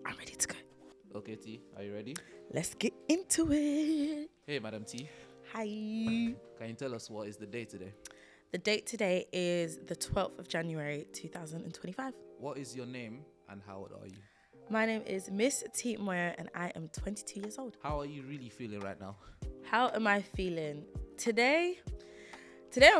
I'm ready to go. Okay, T, are you ready? Let's get into it. Hey, Madam T, Hi. can you tell us what is the day today? The date today is the 12th of January 2025. What is your name and how old are you? My name is Miss Tee Moyo and I am 22 years old. How are you really feeling right now? How am I feeling? Today I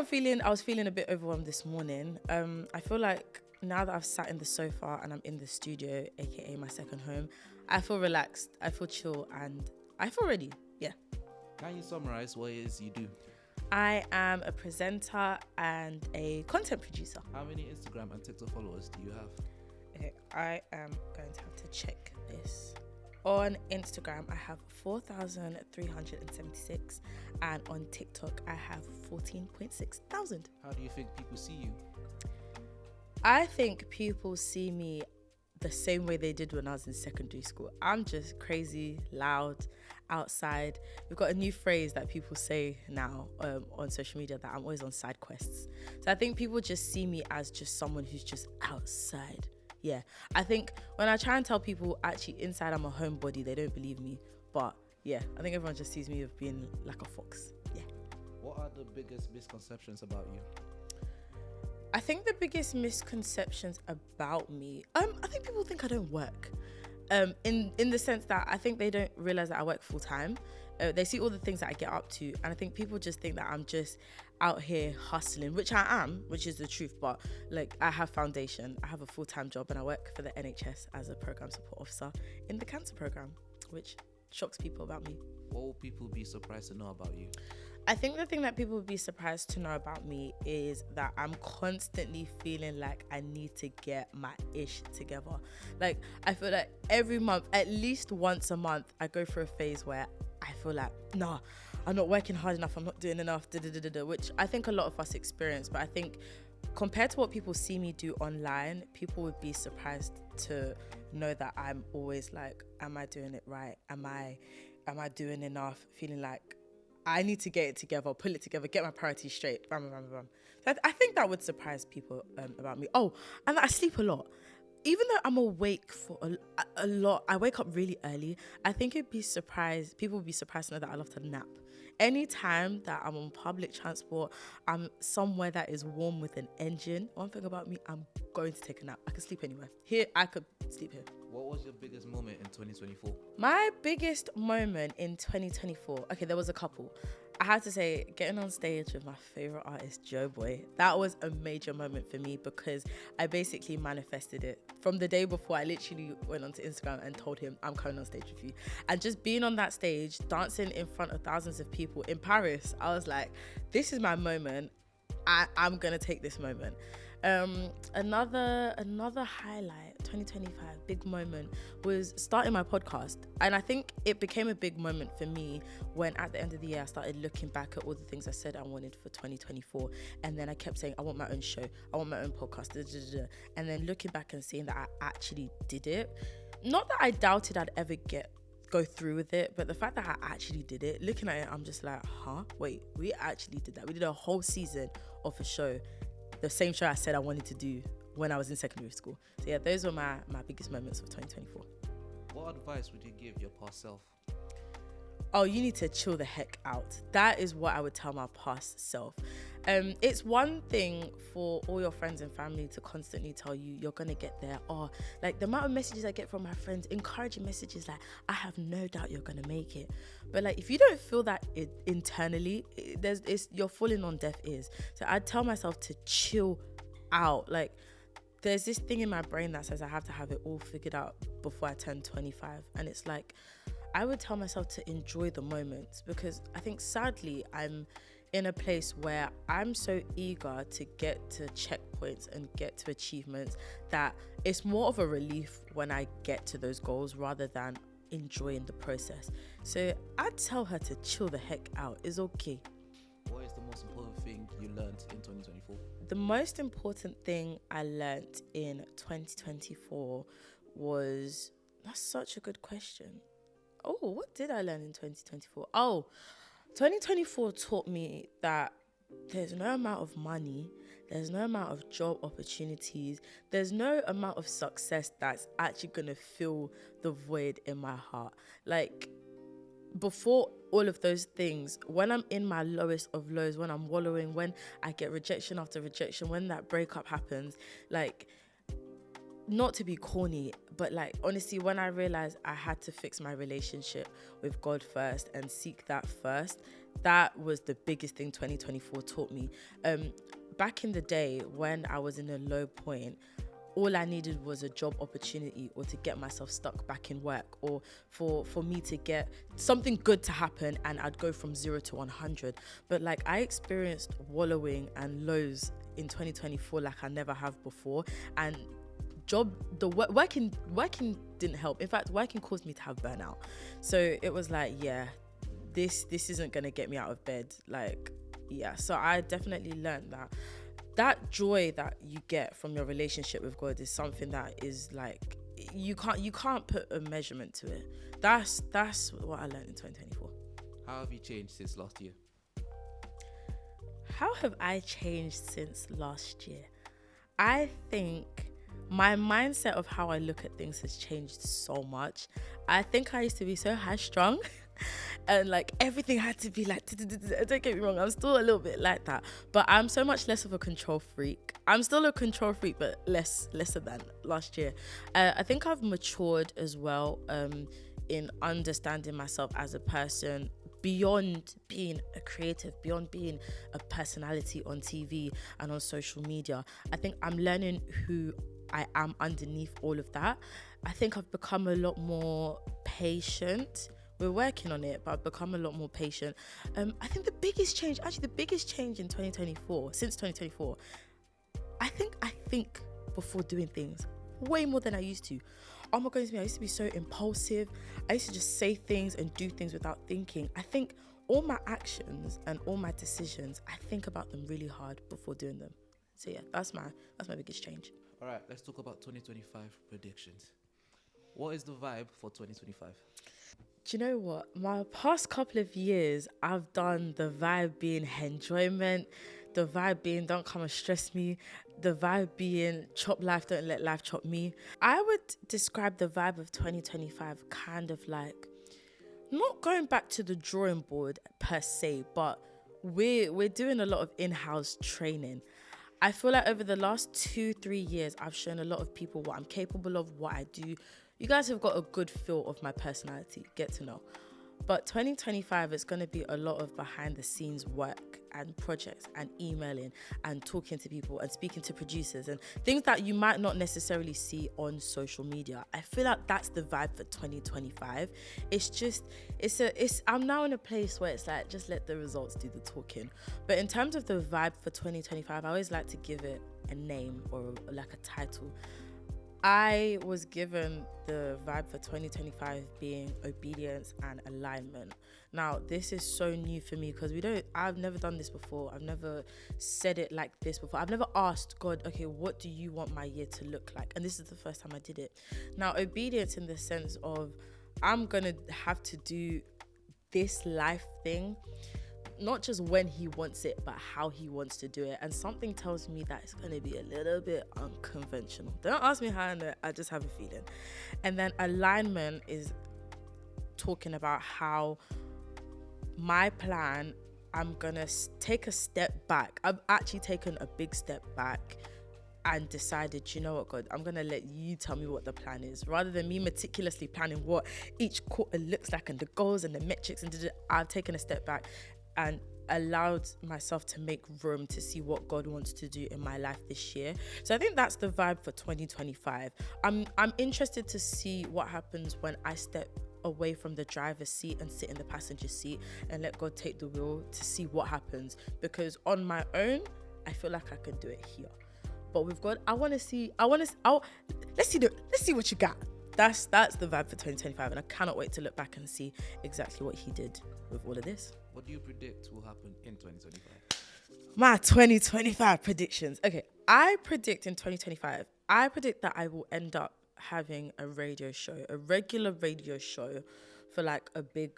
was feeling a bit overwhelmed this morning. I feel like now that I've sat in the sofa and I'm in the studio, aka my second home, I feel relaxed, I feel chill, and I feel ready. Yeah. Can you summarize what it is you do? I am a presenter and a content producer. How many Instagram and TikTok followers do you have? Okay, I am going to have to check this. On Instagram, I have 4,376, and on TikTok, I have 14.6 thousand. How do you think people see you? I think people see me the same way they did when I was in secondary school. I'm just crazy, loud, outside. We've got a new phrase that people say now on social media that I'm always on side quests. So I think people just see me as just someone who's just outside. Yeah, I think when I try and tell people actually inside I'm a homebody, they don't believe me. But yeah, I think everyone just sees me as being like a fox. Yeah. What are the biggest misconceptions about you? I think the biggest misconceptions about me, I think people think I don't work. In the sense that I think they don't realize that I work full time. They see all the things that I get up to, and I think people just think that I'm just out here hustling, which I am, which is the truth. But like, I have foundation, I have a full-time job, and I work for the NHS as a program support officer in the cancer program, which shocks people about me. What will people be surprised to know about you? I think the thing that people would be surprised to know about me is that I'm constantly feeling like I need to get my ish together. Like, I feel like every month, at least once a month, I go through a phase where I feel like, nah, I'm not working hard enough, I'm not doing enough, which I think a lot of us experience. But I think compared to what people see me do online, people would be surprised to know that I'm always like, am I doing it right? Am I doing enough? Feeling like I need to get it together, pull it together, get my priorities straight. Bam, bam, bam, bam. So I think that would surprise people about me. Oh, and I sleep a lot. Even though I'm awake for a lot, I wake up really early. I think people would be surprised to know that I love to nap. Anytime that I'm on public transport, I'm somewhere that is warm with an engine. One thing about me, I'm going to take a nap. I can sleep anywhere. Here, I could sleep here. What was your biggest moment in 2024? My biggest moment in 2024, okay, there was a couple. I have to say, getting on stage with my favorite artist, Joe Boy, that was a major moment for me because I basically manifested it. From the day before, I literally went onto Instagram and told him, I'm coming on stage with you. And just being on that stage, dancing in front of thousands of people in Paris, I was like, this is my moment. I'm going to take this moment. Another highlight, 2025, big moment, was starting my podcast. And I think it became a big moment for me when at the end of the year, I started looking back at all the things I said I wanted for 2024. And then I kept saying, I want my own show, I want my own podcast, and then looking back and seeing that I actually did it. Not that I doubted I'd ever go through with it, but the fact that I actually did it, looking at it, I'm just like, wait, we actually did that. We did a whole season of a show, the same show I said I wanted to do when I was in secondary school. So yeah, those were my biggest moments of 2024. What advice would you give your past self? Oh, you need to chill the heck out. That is what I would tell my past self. It's one thing for all your friends and family to constantly tell you you're gonna get there. Or like the amount of messages I get from my friends, encouraging messages like, I have no doubt you're gonna make it. But like, if you don't feel that internally, you're falling on deaf ears. So I'd tell myself to chill out. Like, there's this thing in my brain that says I have to have it all figured out before I turn 25. And it's like, I would tell myself to enjoy the moments, because I think sadly I'm in a place where I'm so eager to get to checkpoints and get to achievements that it's more of a relief when I get to those goals rather than enjoying the process. So I'd tell her to chill the heck out. It's okay. What is the most important thing you learned in 2024? The most important thing I learned in 2024 was, that's such a good question. Oh, what did I learn in 2024? Oh, 2024 taught me that there's no amount of money there's no amount of job opportunities, there's no amount of success that's actually going to fill the void in my heart. Like, before all of those things, when I'm in my lowest of lows, when I'm wallowing, when I get rejection after rejection, when that breakup happens, like, not to be corny, but like, honestly, when I realized I had to fix my relationship with God first and seek that first, that was the biggest thing 2024 taught me. Back in the day when I was in a low point, all I needed was a job opportunity, or to get myself stuck back in work, or for me to get something good to happen, and I'd go from 0 to 100. But like, I experienced wallowing and lows in 2024 like I never have before. And working didn't help. In fact, working caused me to have burnout. So it was like, yeah, this isn't gonna get me out of bed. Like, yeah. So I definitely learned that joy that you get from your relationship with God is something that is like, you can't put a measurement to it. That's what I learned in 2024. How have you changed since last year? How have I changed since last year? I think my mindset of how I look at things has changed so much. I think I used to be so high strung and like everything had to be like, don't get me wrong, I'm still a little bit like that, but I'm so much less of a control freak. I'm still a control freak, but lesser than last year. I think I've matured as well in understanding myself as a person, beyond being a creative, beyond being a personality on TV and on social media. I think I'm learning who I am underneath all of that. I think I've become a lot more patient. We're working on it, but I've become a lot more patient. I think the biggest change in 2024, since 2024, I think before doing things way more than I used to. Oh my goodness me, I used to be so impulsive. I used to just say things and do things without thinking. I think all my actions and all my decisions, I think about them really hard before doing them. So yeah, that's my biggest change. All right, let's talk about 2025 predictions. What is the vibe for 2025? Do you know what? My past couple of years, I've done the vibe being enjoyment, the vibe being don't come and stress me, the vibe being chop life, don't let life chop me. I would describe the vibe of 2025 kind of like, not going back to the drawing board per se, but we're doing a lot of in-house training. I feel like over the last 2-3 years, I've shown a lot of people what I'm capable of, what I do. You guys have got a good feel of my personality, get to know. But 2025 is going to be a lot of behind the scenes work and projects and emailing and talking to people and speaking to producers and things that you might not necessarily see on social media. I feel like that's the vibe for 2025. I'm now in a place where it's like, just let the results do the talking. But in terms of the vibe for 2025, I always like to give it a name or like a title. I was given the vibe for 2025 being obedience and alignment. Now, this is so new for me because I've never done this before. I've never said it like this before. I've never asked God, okay, what do you want my year to look like? And this is the first time I did it. Now, obedience in the sense of I'm going to have to do this life thing, not just when he wants it, but how he wants to do it. And something tells me that it's going to be a little bit unconventional. Don't ask me how I know, I just have a feeling. And then alignment is talking about how my plan, I'm going to take a step back. I've actually taken a big step back and decided, you know what, God, I'm going to let you tell me what the plan is. Rather than me meticulously planning what each quarter looks like and the goals and the metrics, and I've taken a step back and allowed myself to make room to see what God wants to do in my life this year. So I think that's the vibe for 2025. I'm interested to see what happens when I step away from the driver's seat and sit in the passenger seat and let God take the wheel, to see what happens. Because on my own, I feel like I can do it here. But with God, let's see what you got. That's the vibe for 2025, and I cannot wait to look back and see exactly what he did with all of this. What do you predict will happen in 2025? My 2025 predictions. Okay, I predict in 2025, that I will end up having a regular radio show for like a big,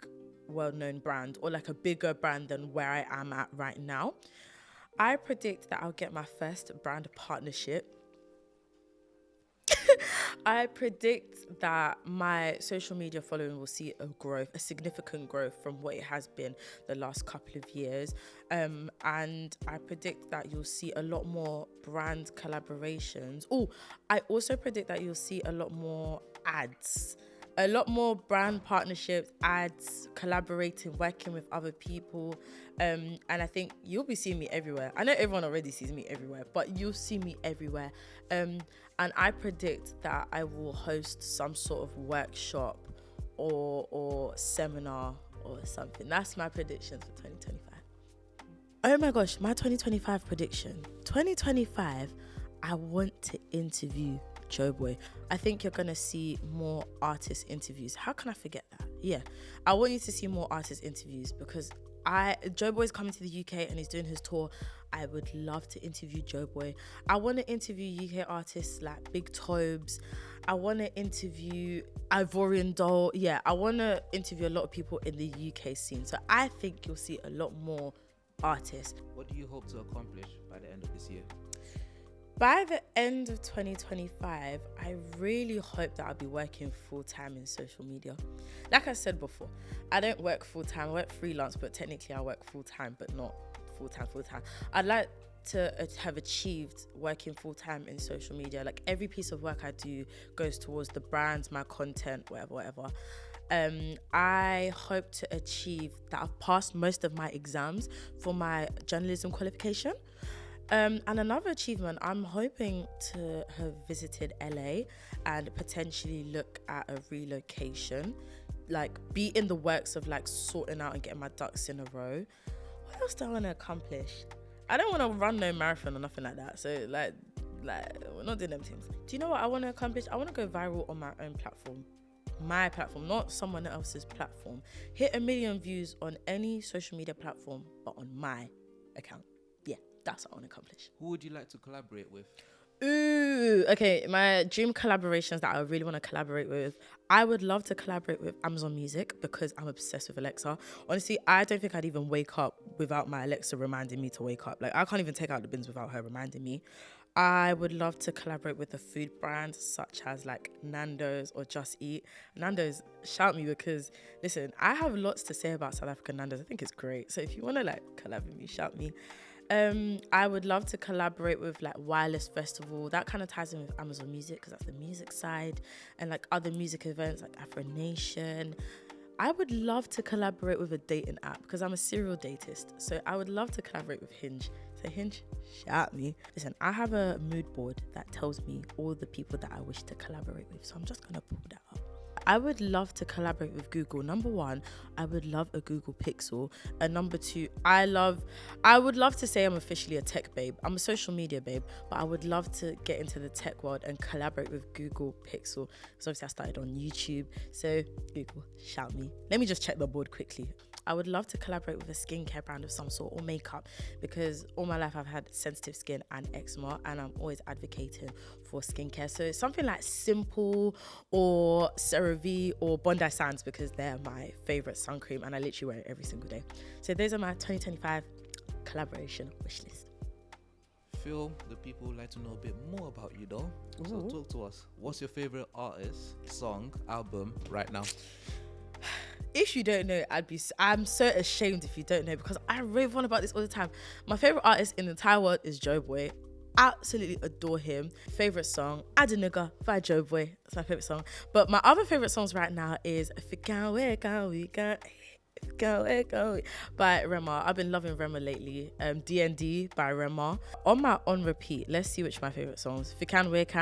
well-known brand, or like a bigger brand than where I am at right now. I predict that I'll get my first brand partnership. I predict that my social media following will see a significant growth from what it has been the last couple of years. And I predict that you'll see a lot more brand collaborations. Oh, I also predict that you'll see a lot more ads. A lot more brand partnerships, ads, collaborating, working with other people. And I think you'll be seeing me everywhere. I know everyone already sees me everywhere, but you'll see me everywhere. And I predict that I will host some sort of workshop or seminar or something. That's my prediction for 2025. Oh my gosh, my 2025 prediction. 2025, I want to interview Joeboy. I think you're gonna see more artist interviews. How can I forget that? Yeah, I want you to see more artist interviews because Joeboy's coming to the UK and he's doing his tour. I would love to interview Joeboy. I want to interview UK artists like Big Tobes. I want to interview Ivorian Doll. Yeah, I want to interview a lot of people in the UK scene. So I think you'll see a lot more artists. What do you hope to accomplish by the end of this year? By the end of 2025, I really hope that I'll be working full-time in social media. Like I said before, I don't work full-time. I work freelance, but technically I work full-time, but not full-time. I'd like to have achieved working full-time in social media. Like every piece of work I do goes towards the brands, my content, whatever. I hope to achieve that I've passed most of my exams for my journalism qualification. And another achievement, I'm hoping to have visited LA and potentially look at a relocation, like be in the works of like sorting out and getting my ducks in a row. What else do I want to accomplish? I don't want to run no marathon or nothing like that. So like we're not doing them things. Do you know what I want to accomplish? I want to go viral on my own platform. My platform, not someone else's platform. Hit 1 million views on any social media platform, but on my account. Yeah, that's what I want to accomplish. Who would you like to collaborate with? Ooh, okay. My dream collaborations that I really want to collaborate with. I would love to collaborate with Amazon Music because I'm obsessed with Alexa. Honestly, I don't think I'd even wake up without my Alexa reminding me to wake up. Like, I can't even take out the bins without her reminding me. I would love to collaborate with a food brand such as like Nando's or Just Eat. Nando's, shout me because, listen, I have lots to say about South African Nando's. I think it's great. So if you want to like collab with me, shout me. I would love to collaborate with like Wireless Festival. That kind of ties in with Amazon Music because that's the music side, and like other music events like Afro Nation. I would love to collaborate with a dating app because I'm a serial datist. So I would love to collaborate with Hinge. So Hinge, shout me. Listen, I have a mood board that tells me all the people that I wish to collaborate with. So I'm just going to pull that up. I would love to collaborate with Google. Number one, I would love a Google Pixel. And number two, I would love to say I'm officially a tech babe. I'm a social media babe, but I would love to get into the tech world and collaborate with Google Pixel. Because obviously I started on YouTube. So Google, shout me. Let me just check the board quickly. I would love to collaborate with a skincare brand of some sort or makeup because all my life I've had sensitive skin and eczema and I'm always advocating for skincare. So something like Simple or CeraVe or Bondi Sands because they're my favorite sun cream and I literally wear it every single day. So those are my 2025 collaboration wish list. Phil, the people would like to know a bit more about you though. So talk to us. What's your favorite artist, song, album right now? If you don't know, I'm so ashamed if you don't know because I rave on about this all the time. My favorite artist in the entire world is Joeboy. Absolutely adore him. Favorite song, Adenigga by Joeboy. That's my favorite song. But my other favorite songs right now is If You Can't Wait, by Rema. I've been loving Rema lately. DND by Rema. On repeat, let's see which my favorite songs. If You Can Wait,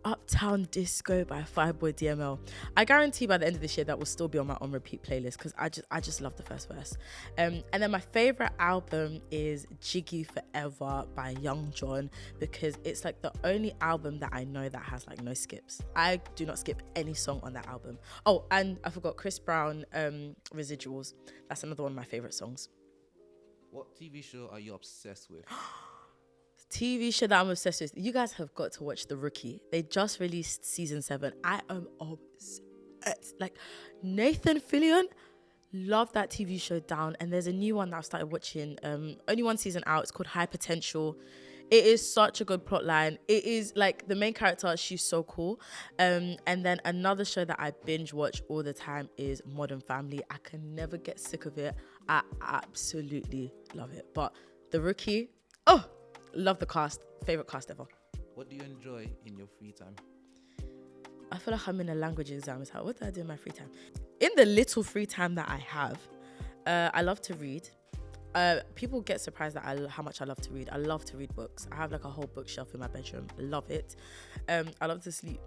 Uptown Disco by Fireboy DML. I guarantee by the end of this year that will still be on my on repeat playlist because I just love the first verse. And then my favorite album is Jiggy Forever by Young John because it's like the only album that I know that has like no skips. I do not skip any song on that album. Oh, and I forgot Chris Brown, Residuals. That's another one of my favorite songs. What TV show are you obsessed with? TV show that I'm obsessed with. You guys have got to watch The Rookie. They just released season 7. I am obsessed. Like Nathan Fillion, love that TV show Down. And there's a new one that I've started watching. Only one season out. It's called High Potential. It is such a good plot line. It is like the main character, she's so cool. And then another show that I binge watch all the time is Modern Family. I can never get sick of it. I absolutely love it. But The Rookie, love the cast. Favorite cast ever. What do you enjoy in your free time? I feel like I'm in a language exam. It's like, what do I do in my free time? In the little free time that I have, I love to read. People get surprised at how much I love to read. I love to read books. I have like a whole bookshelf in my bedroom. Love it. I love to sleep.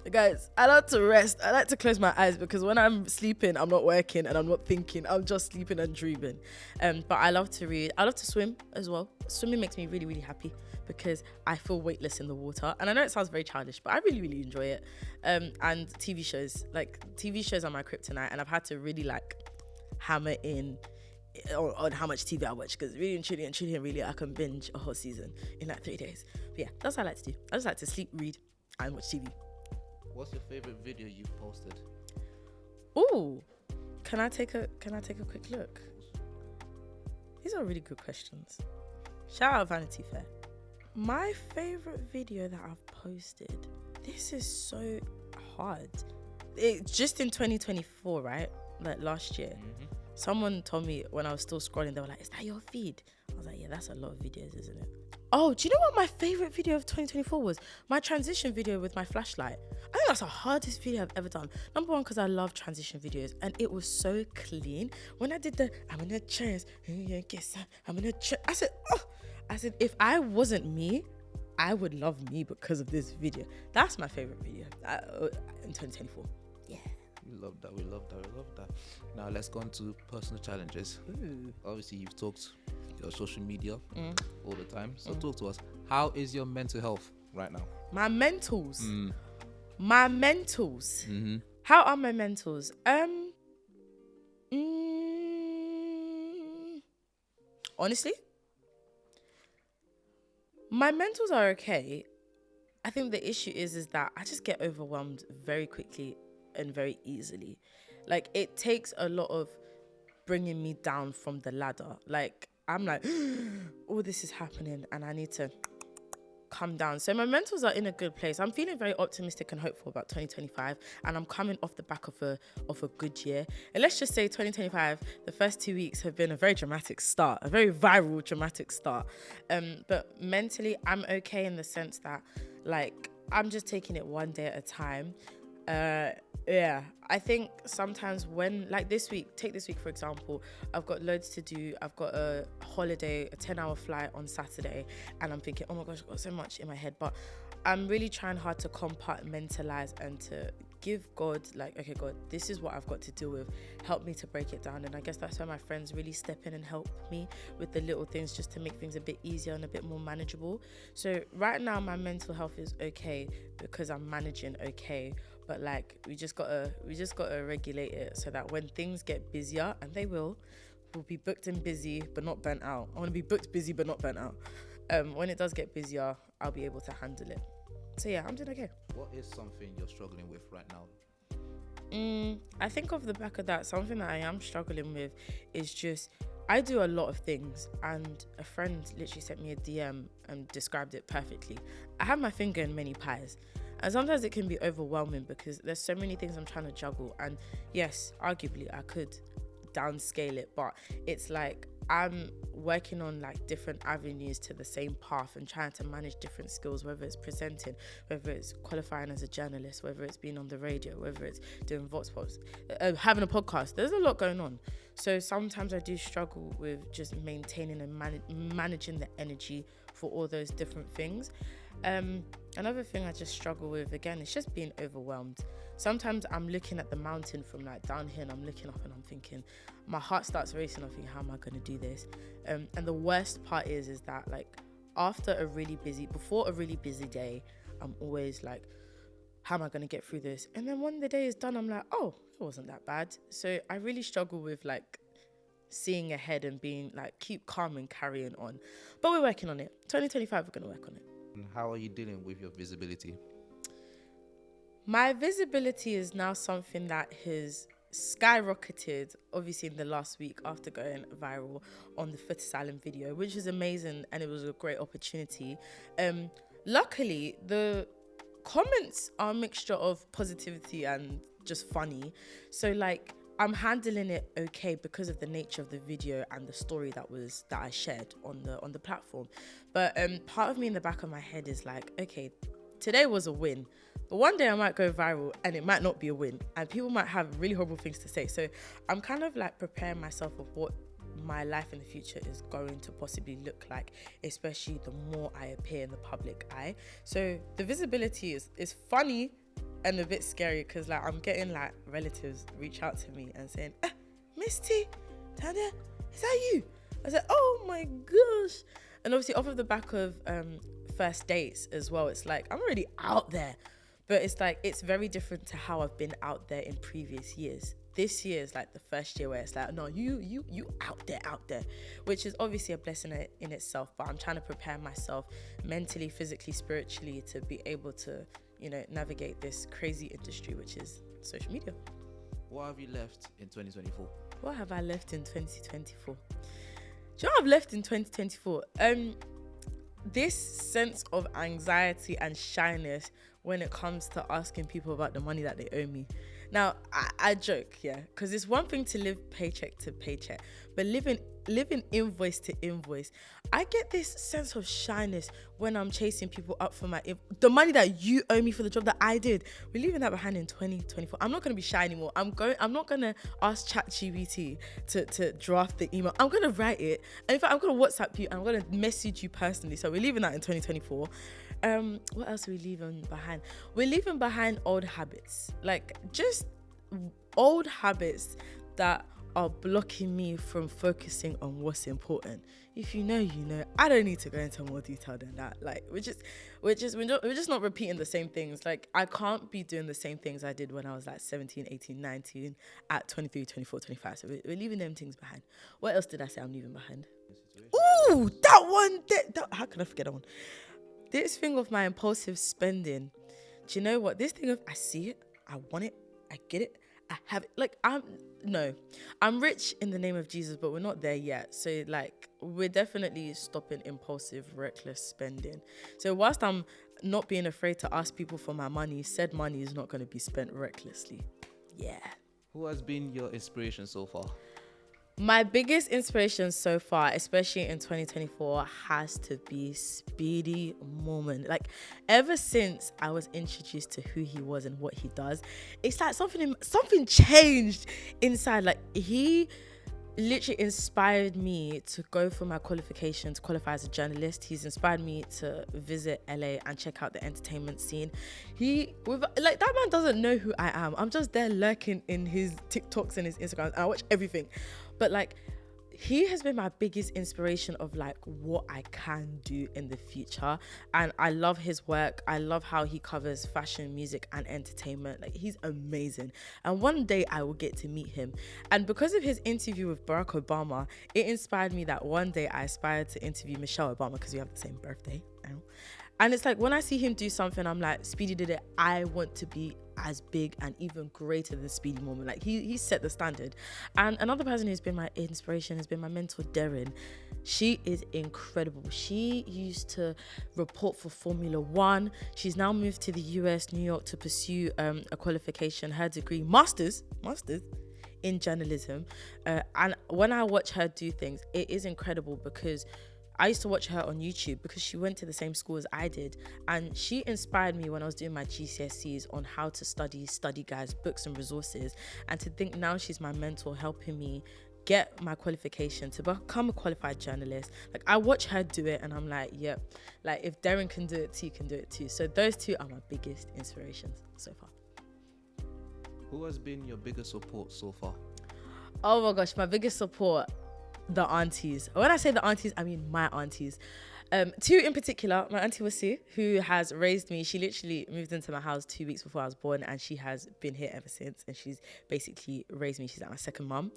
Guys, I like to rest. I like to close my eyes because when I'm sleeping, I'm not working and I'm not thinking. I'm just sleeping and dreaming. But I love to read. I love to swim as well. Swimming makes me really, really happy because I feel weightless in the water. And I know it sounds very childish, but I really, really enjoy it. And TV shows. Like, TV shows are my kryptonite, and I've had to really like hammer in on how much TV I watch, because really and truly, I can binge a whole season in like 3 days. But yeah, that's what I like to do. I just like to sleep, read, and watch TV. What's your favorite video you've posted? Ooh, can I take a quick look? These are really good questions. Shout out Vanity Fair. My favorite video that I've posted. This is so hard. It's just in 2024, right? Like last year. Mm-hmm. Someone told me when I was still scrolling, they were like, is that your feed? I was like, yeah, that's a lot of videos, isn't it? Oh, do you know what my favorite video of 2024 was? My transition video with my flashlight. I think that's the hardest video I've ever done. Number one, because I love transition videos, and it was so clean. When I did the, I'm in a chance, I'm in a chance. I said, if I wasn't me, I would love me because of this video. That's my favorite video in 2024. Yeah. We love that. Now let's go on to personal challenges. Ooh. Obviously, you've talked your social media all the time. So talk to us. How is your mental health right now? My mentals. Mm-hmm. How are my mentals? Honestly, my mentals are okay. I think the issue is that I just get overwhelmed very quickly and very easily. Like, it takes a lot of bringing me down from the ladder. Like, I'm like, oh, this is happening and I need to come down. So my mentals are in a good place. I'm feeling very optimistic and hopeful about 2025, and I'm coming off the back of a good year. And let's just say 2025, the first 2 weeks have been a very dramatic start, a very viral dramatic start. But mentally, I'm okay in the sense that, like, I'm just taking it one day at a time. Yeah, I think sometimes when, like this week, take this week for example, I've got loads to do. I've got a holiday, a 10-hour flight on Saturday, and I'm thinking, oh my gosh, I've got so much in my head. But I'm really trying hard to compartmentalize and to give God, like, okay, God, this is what I've got to deal with. Help me to break it down. And I guess that's where my friends really step in and help me with the little things, just to make things a bit easier and a bit more manageable. So right now, my mental health is okay because I'm managing okay. But like, we just gotta regulate it so that when things get busier, and they will, we'll be booked and busy but not burnt out. I want to be booked, busy but not burnt out. When it does get busier, I'll be able to handle it. So yeah, I'm doing okay. What is something you're struggling with right now? I think off the back of that, something that I am struggling with is just, I do a lot of things, and a friend literally sent me a DM and described it perfectly. I have my finger in many pies. And sometimes it can be overwhelming because there's so many things I'm trying to juggle. And yes, arguably I could downscale it, but it's like I'm working on like different avenues to the same path and trying to manage different skills, whether it's presenting, whether it's qualifying as a journalist, whether it's being on the radio, whether it's doing vox pops, having a podcast. There's a lot going on. So sometimes I do struggle with just maintaining and managing the energy for all those different things. Another thing I just struggle with, again, is just being overwhelmed. Sometimes I'm looking at the mountain from like down here, and I'm looking up and I'm thinking, my heart starts racing. I'm thinking, how am I going to do this? And the worst part is that like before a really busy day, I'm always like, how am I going to get through this? And then when the day is done, I'm like, oh, it wasn't that bad. So I really struggle with like seeing ahead and being like, keep calm and carrying on. But we're working on it. 2025, we're going to work on it. And how are you dealing with your visibility? My visibility is now something that has skyrocketed, obviously, in the last week after going viral on the foot asylum video, which was amazing and it was a great opportunity. Luckily, the comments are a mixture of positivity and just funny. So like, I'm handling it okay because of the nature of the video and the story that I shared on the platform. But part of me in the back of my head is like, okay, today was a win, but one day I might go viral and it might not be a win and people might have really horrible things to say. So I'm kind of like preparing myself of what my life in the future is going to possibly look like, especially the more I appear in the public eye. So the visibility is funny and a bit scary because like I'm getting like relatives reach out to me and saying, Miss T, down there, is that you? I said, oh my gosh. And obviously off of the back of first dates as well, it's like I'm already out there, but it's like it's very different to how I've been out there in previous years. This year is like the first year where it's like, no, you out there, which is obviously a blessing in itself, but I'm trying to prepare myself mentally, physically, spiritually to be able to, you know, navigate this crazy industry, which is social media. What have you left in 2024? What have I left in 2024? Do you know what I've left in 2024? This sense of anxiety and shyness when it comes to asking people about the money that they owe me. Now, I joke, yeah, because it's one thing to live paycheck to paycheck, but living invoice to invoice, I get this sense of shyness when I'm chasing people up for the money that you owe me for the job that I did. We're leaving that behind in 2024. I'm not going to be shy anymore. I'm not going to ask ChatGPT to draft the email. I'm going to write it. And in fact, I'm going to WhatsApp you and I'm going to message you personally. So we're leaving that in 2024. What else are we leaving behind? We're leaving behind old habits, like just old habits that are blocking me from focusing on what's important. If you know, you know. I don't need to go into more detail than that. Like we're just not repeating the same things. Like I can't be doing the same things I did when I was like 17, 18, 19 at 23, 24, 25. So we're leaving them things behind. What else did I say I'm leaving behind? Ooh, that one. How can I forget that one? This thing of my impulsive spending. Do you know what? This thing of I see it, I want it, I get it, I have it. Like I'm rich in the name of Jesus, but we're not there yet. So like we're definitely stopping impulsive, reckless spending. So whilst I'm not being afraid to ask people for my money, said money is not going to be spent recklessly. Yeah. Who has been your inspiration so far? My biggest inspiration so far, especially in 2024, has to be Speedy Moment. Like, ever since I was introduced to who he was and what he does, it's like something changed inside. Like, he literally inspired me to go for my qualification to qualify as a journalist. He's inspired me to visit LA and check out the entertainment scene. That man doesn't know who I am. I'm just there lurking in his TikToks and his Instagrams, and I watch everything. But like, he has been my biggest inspiration of like what I can do in the future. And I love his work. I love how he covers fashion, music and entertainment. Like, he's amazing. And one day I will get to meet him. And because of his interview with Barack Obama, it inspired me that one day I aspired to interview Michelle Obama because we have the same birthday. And it's like, when I see him do something, I'm like, Speedy did it. I want to be as big and even greater than Speedy Moment. Like, he set the standard. And another person who's been my inspiration has been my mentor, Darren. She is incredible. She used to report for Formula One. She's now moved to the US, New York, to pursue a qualification, her degree, master's in journalism. And when I watch her do things, it is incredible because I used to watch her on YouTube because she went to the same school as I did, and she inspired me when I was doing my GCSEs on how to study guides, books and resources. And to think now she's my mentor, helping me get my qualification to become a qualified journalist. Like, I watch her do it and I'm like, yep, like if Darren can do it, T can do it too. So those two are my biggest inspirations so far. Who has been your biggest support so far? Oh my gosh, my biggest support, the aunties. When I say the aunties, I mean my aunties. Two in particular, my auntie Wasi, who has raised me. She literally moved into my house 2 weeks before I was born, and she has been here ever since, and she's basically raised me. She's like my second mum.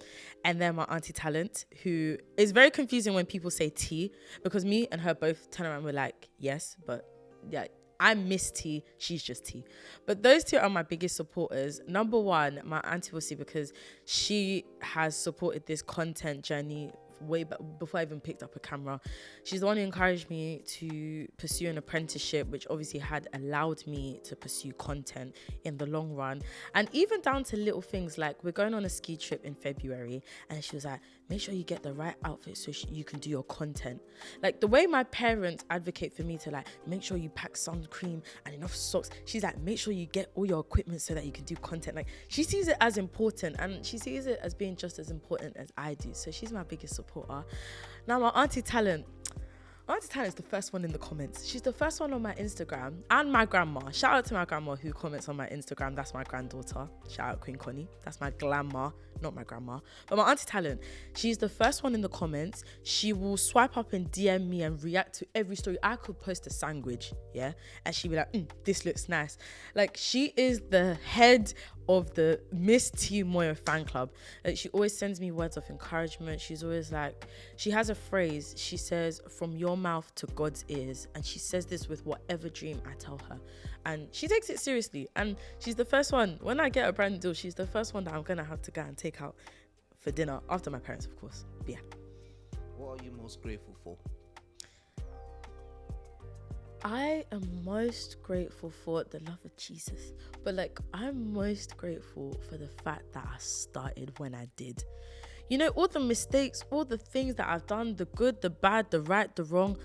And then my auntie Talent, who is very confusing when people say T, because me and her both turn around and we're like, yes, but yeah, I'm Miss T, she's just T. But those two are my biggest supporters. Number one, my auntie will see, because she has supported this content journey way back before I even picked up a camera. She's the one who encouraged me to pursue an apprenticeship, which obviously had allowed me to pursue content in the long run. And even down to little things like, we're going on a ski trip in February, and she was like, make sure you get the right outfit so you can do your content. Like the way my parents advocate for me to like make sure you pack sun cream and enough socks, she's like, make sure you get all your equipment so that you can do content. Like she sees it as important, and she sees it as being just as important as I do. So she's my biggest supporter. Now my Auntie Talent is the first one in the comments. She's the first one on my Instagram, and my grandma. Shout out to my grandma who comments on my Instagram. That's my granddaughter. Shout out Queen Connie. That's my grandma, not my grandma. But my Auntie Talent, she's the first one in the comments. She will swipe up and DM me and react to every story. I could post a sandwich, yeah, and she'd be like, this looks nice. Like she is the head of the Miss Tee Moyo fan club. Like she always sends me words of encouragement. She's always like, she has a phrase, she says, from your mouth to God's ears, and she says this with whatever dream I tell her, and she takes it seriously. And she's the first one, when I get a brand deal, she's the first one that I'm gonna have to go and take out for dinner, after my parents of course. But yeah. What are you most grateful for? I am most grateful for the love of Jesus, but like I'm most grateful for the fact that I started when I did. You know, all the mistakes, all the things that I've done, the good, the bad, the right, the wrong.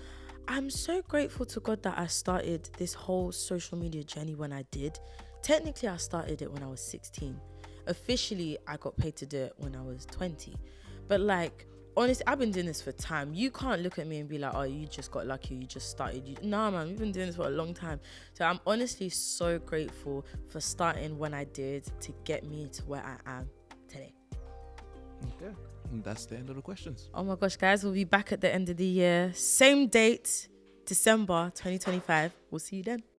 I'm so grateful to God that I started this whole social media journey when I did. Technically, I started it when I was 16. Officially, I got paid to do it when I was 20. But like, honestly, I've been doing this for time. You can't look at me and be like, oh, you just got lucky, you just started. Nah, man, we've been doing this for a long time. So I'm honestly so grateful for starting when I did to get me to where I am today. Okay, and that's the end of the questions. Oh my gosh, guys, we'll be back at the end of the year. Same date, December 2025. We'll see you then.